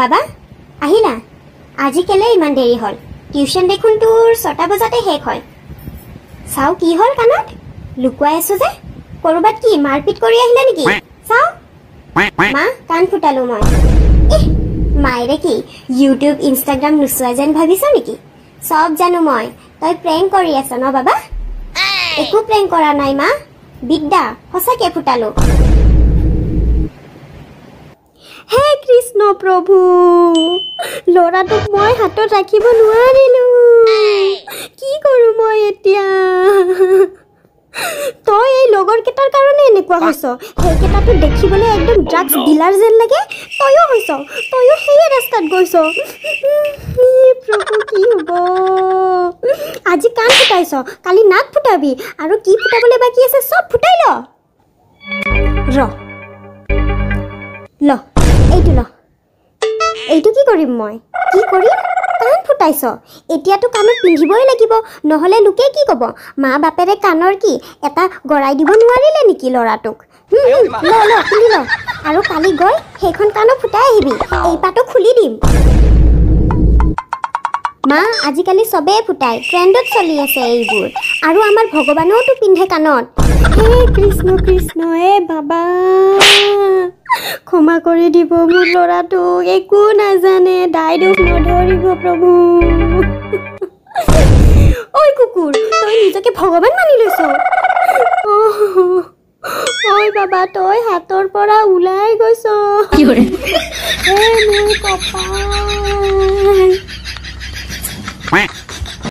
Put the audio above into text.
বাবা আহিলা আজি কেলে ইমান দেৰি হল টিউশন দেখোন তোৰ 6টা বজাতে শেষ হয় চাও কি হল কানত লুকুৱাই আছো যে কৰবাত কি মাৰপিট কৰি আহিলা নেকি চাও মা কান ফুটালো মই মাইৰে কি ইউটিউব ইনষ্টাগ্ৰাম নুচুৱা যেন ভাবিছ নেকি সব জানো মই তই প্ৰেংক কৰি আছ ন বাবা একো প্ৰেংক কৰা নাই মা বিদ্যা হসাকে ফুটালো হে কৃষ্ণ প্ৰভু লৰাটোক মই হাতত ৰাখিব নোৱাৰিলো কি কৰো মই এতিয়া তই এই লগৰ কেটাৰ কাৰণে এনেকুৱা হৈছ সেই কেটাটো দেখিবলৈ একদম ড্ৰাগছ ডিলাৰ যেন লাগে তয়ো হৈছ তয়ো সেই ৰাস্তাত গৈছ প্ৰভু কি হ'ব আজি কাণ ফুটাইছ কালি নাক ফুটাবি আৰু কি ফুটাবলৈ বাকী আছে সব ফুটাই ল এইটো কি কৰিম মই কি কৰিম কাণ ফুটাইছ এতিয়াতো কাণত পিন্ধিবই লাগিব নহলে লোকে কি ক'ব মা বাপেৰে কাণৰ কি এটা গৰাই দিব নোৱাৰিলে নেকি লৰাটোক ল পিন্ধি ল আৰু কালি গৈ সেইখন কাণো ফুটাই আহিবি এই পাটো খুলি দিম মা আজিকালি সবে ফুটাই ট্ৰেণ্ডত চলি আছে এইবোৰ আৰু আমাৰ ভগৱানেওতো পিন্ধে কাণত হে কৃষ্ণ কৃষ্ণ এ বাবা ক্ষমা কৰি দিব মোৰ লৰাটোক একো নাজানে দাই দুখ নধৰিব প্ৰভু ঐ কুকুৰ তই নিজকে ভগৱান মানি লৈছ ঐ বাবা তই হাতৰ পৰা ওলাই গৈছ মোৰ কপাল